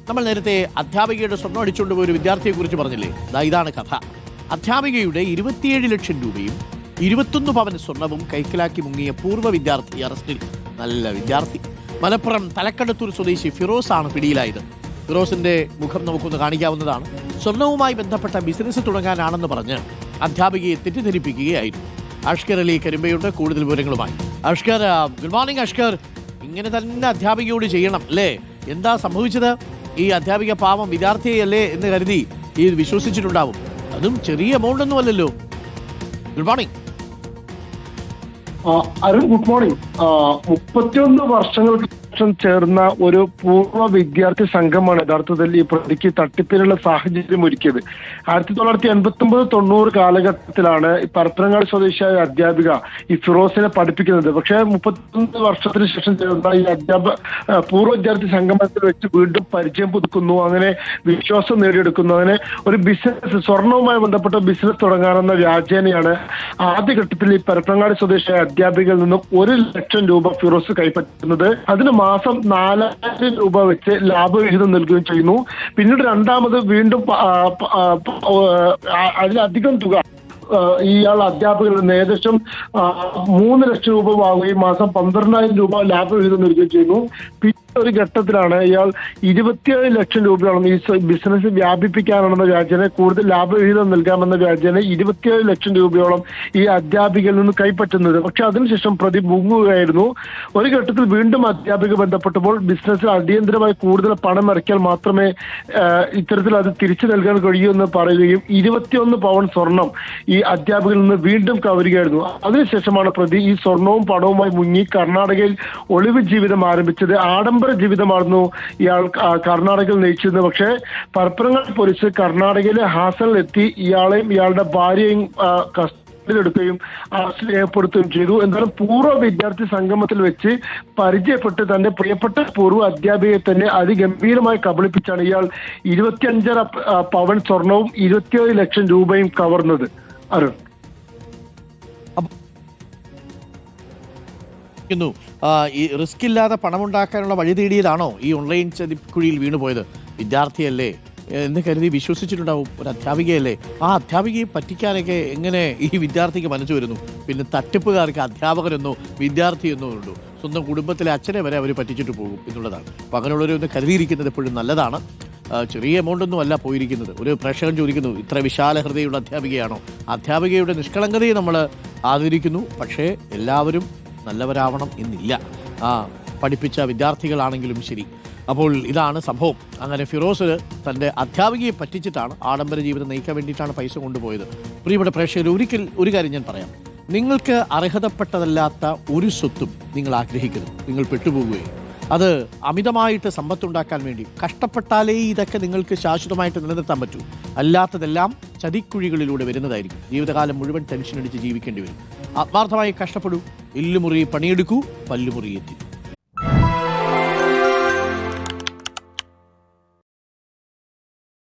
നമ്മൾ നേരത്തെ അധ്യാപികയുടെ സ്വർണ്ണം അടിച്ചുകൊണ്ട് പോയ ഒരു വിദ്യാർത്ഥിയെക്കുറിച്ച് പറഞ്ഞില്ലേ? ഇതാണ് കഥ. അധ്യാപികയുടെ 27 ലക്ഷം രൂപയും 21 പവൻ സ്വർണവും കൈക്കലാക്കി മുങ്ങിയ പൂർവ്വ വിദ്യാർത്ഥി അറസ്റ്റിൽ. നല്ല വിദ്യാർത്ഥി. മലപ്പുറം തലക്കടത്തൂർ സ്വദേശി ഫിറോസ് ആണ് പിടിയിലായത്. ഫിറോസിന്റെ മുഖം നമുക്കൊന്ന് കാണിക്കാവുന്നതാണ്. സ്വർണവുമായി ബന്ധപ്പെട്ട ബിസിനസ് തുടങ്ങാനാണെന്ന് പറഞ്ഞ് അധ്യാപികയെ തെറ്റിദ്ധരിപ്പിക്കുകയായിരുന്നു. അഷ്കർ അലി കരിമ്പയുണ്ട് കൂടുതൽ വിവരങ്ങളുമായി. Ashkar, good morning Ashkar. ഇങ്ങനെ തന്നെ അധ്യാപികയോട് ചെയ്യണം അല്ലേ? എന്താ സംഭവിച്ചത്? ഈ അധ്യാപിക പാവം വിദ്യാർത്ഥിയല്ലേ എന്ന് കരുതി ഈ വിശ്വസിച്ചിട്ടുണ്ടാവും. അതും ചെറിയ എമൗണ്ട് ഒന്നും അല്ലല്ലോ. Good morning Arun. Good morning. 31 വർഷങ്ങൾക്ക് ശേഷം ചേർന്ന ഒരു പൂർവ്വ വിദ്യാർത്ഥി സംഘമാണ് യഥാർത്ഥത്തിൽ ഈ പ്രതിക്ക് തട്ടിപ്പിനുള്ള സാഹചര്യം ഒരുക്കിയത്. 1989-90 കാലഘട്ടത്തിലാണ് ഈ പരപ്പനങ്ങാടി സ്വദേശിയായ അധ്യാപിക ഈ ഫിറോസിനെ പഠിപ്പിക്കുന്നത്. പക്ഷേ 31 വർഷത്തിന് ശേഷം ചേർന്ന ഈ പൂർവ്വ വിദ്യാർത്ഥി സംഗമത്തിൽ വെച്ച് വീണ്ടും പരിചയം പുതുക്കുന്നു, അങ്ങനെ വിശ്വാസം നേടിയെടുക്കുന്നു. അങ്ങനെ ഒരു ബിസിനസ്, സ്വർണവുമായി ബന്ധപ്പെട്ട ബിസിനസ് തുടങ്ങാനെന്ന വ്യാജേനയാണ് ആദ്യഘട്ടത്തിൽ ഈ പരപ്പനങ്ങാടി സ്വദേശിയായ അധ്യാപികയിൽ നിന്നും 1 ലക്ഷം രൂപ ഫിറോസ് കൈപ്പറ്റുന്നത്. അതിന് മാസം 4000 രൂപ വെച്ച് ലാഭവിഹിതം നൽകുകയും ചെയ്യുന്നു. പിന്നീട് രണ്ടാമത് വീണ്ടും അതിലധികം തുക ഇയാൾ അധ്യാപകരിൽ നിന്ന് ഏകദേശം 3 ലക്ഷം രൂപ വാങ്ങുകയും മാസം 12,000 രൂപ ലാഭവിഹിതം നൽകുകയും ചെയ്യുന്നു. പിന്നെ ഒരു ഘട്ടത്തിലാണ് ഇയാൾ 27 ലക്ഷം രൂപയോളം ഈ ബിസിനസ് വ്യാപിപ്പിക്കാനാണെന്ന വ്യാജേന, കൂടുതൽ ലാഭവിഹിതം നൽകാമെന്ന വ്യാജേന 27 ലക്ഷം രൂപയോളം ഈ അധ്യാപികയിൽ നിന്ന് കൈപ്പറ്റുന്നത്. പക്ഷെ അതിനുശേഷം പ്രതി മുങ്ങുകയായിരുന്നു. ഒരു ഘട്ടത്തിൽ വീണ്ടും അധ്യാപിക ബന്ധപ്പെട്ടപ്പോൾ ബിസിനസ്സിൽ അടിയന്തരമായി കൂടുതൽ പണം ഇറക്കിയാൽ മാത്രമേ ഇത്തരത്തിൽ അത് തിരിച്ചു നൽകാൻ കഴിയൂ എന്ന് പറയുകയും 21 പവൻ സ്വർണം ഈ അധ്യാപകരിൽ നിന്ന് വീണ്ടും കവരുകയായിരുന്നു. അതിനുശേഷമാണ് പ്രതി ഈ സ്വർണവും പണവുമായി മുങ്ങി കർണാടകയിൽ ഒളിവ് ജീവിതം ആരംഭിച്ചത്. ആഡംബര ജീവിതമായിരുന്നു ഇയാൾ കർണാടകയിൽ നയിച്ചിരുന്നത്. പക്ഷേ പരപ്പനങ്ങാടി പോലീസ് കർണാടകയിലെ ഹാസനിലെത്തി ഇയാളെയും ഇയാളുടെ ഭാര്യയും എടുക്കുകയും അറസ്റ്റ് രേഖപ്പെടുത്തുകയും ചെയ്തു. എന്നാലും പൂർവ്വ വിദ്യാർത്ഥി സംഗമത്തിൽ വെച്ച് പരിചയപ്പെട്ട് തന്റെ പ്രിയപ്പെട്ട പൂർവ്വ അധ്യാപികയെ തന്നെ അതിഗംഭീരമായി കബളിപ്പിച്ചാണ് ഇയാൾ 25 പവൻ സ്വർണവും 27 ലക്ഷം രൂപയും കവർന്നത്. അരുൺ, ഈ റിസ്ക് ഇല്ലാതെ പണമുണ്ടാക്കാനുള്ള വഴി തേടിയതാണോ ഈ ഓൺലൈൻ ചതിക്കുഴിയിൽ വീണുപോയത്? വിദ്യാർത്ഥിയല്ലേ എന്ന് കരുതി വിശ്വസിച്ചിട്ടുണ്ടാവും. ഒരു അധ്യാപികയല്ലേ? ആ അധ്യാപികയെ പറ്റിക്കാനൊക്കെ എങ്ങനെ ഈ വിദ്യാർത്ഥിക്ക് മനസ്സ് വരുന്നു? പിന്നെ തട്ടിപ്പുകാർക്ക് അധ്യാപകരെന്നോ വിദ്യാർത്ഥിയെന്നോ ഉണ്ടോ? സ്വന്തം കുടുംബത്തിലെ അച്ഛനെ വരെ അവർ പറ്റിച്ചിട്ട് പോകും എന്നുള്ളതാണ്. അപ്പം അങ്ങനെയുള്ളവരൊന്ന് കരുതിയിരിക്കുന്നത് എപ്പോഴും നല്ലതാണ്. ചെറിയ എമൗണ്ടൊന്നും അല്ല പോയിരിക്കുന്നത്. ഒരു പ്രേക്ഷകൻ ചോദിക്കുന്നു, ഇത്ര വിശാല ഹൃദയയുള്ള അധ്യാപികയാണോ? അധ്യാപികയുടെ നിഷ്കളങ്കതയെ നമ്മൾ ആദരിക്കുന്നു. പക്ഷേ എല്ലാവരും നല്ലവരാവണം എന്നില്ല. പഠിപ്പിച്ച വിദ്യാർത്ഥികളാണെങ്കിലും ശരി. അപ്പോൾ ഇതാണ് സംഭവം. അങ്ങനെ ഫിറോസ് തൻ്റെ അധ്യാപികയെ പറ്റിച്ചിട്ടാണ് ആഡംബര ജീവിതം നയിക്കാൻ വേണ്ടിയിട്ടാണ് പൈസ കൊണ്ടുപോയത്. പ്രിയപ്പെട്ട പ്രേക്ഷകർ, ഒരു കാര്യം ഞാൻ പറയാം. നിങ്ങൾക്ക് അർഹതപ്പെട്ടതല്ലാത്ത ഒരു സ്വത്തും നിങ്ങൾ ആഗ്രഹിക്കരുത്. നിങ്ങൾ പെട്ടുപോകുകയും അത് അമിതമായിട്ട് സമ്പത്തുണ്ടാക്കാൻ വേണ്ടി കഷ്ടപ്പെട്ടാലേ ഇതൊക്കെ നിങ്ങൾക്ക് ശാശ്വതമായിട്ട് നിലനിർത്താൻ പറ്റൂ. അല്ലാത്തതെല്ലാം ചതിക്കുഴികളിലൂടെ വരുന്നതായിരിക്കും. ജീവിതകാലം മുഴുവൻ ടെൻഷൻ അടിച്ച് ജീവിക്കേണ്ടി വരും. ആത്മാർത്ഥമായി കഷ്ടപ്പെടൂ, എല്ലുമുറി പണിയെടുക്കൂ, പല്ലുമുറി എത്തി.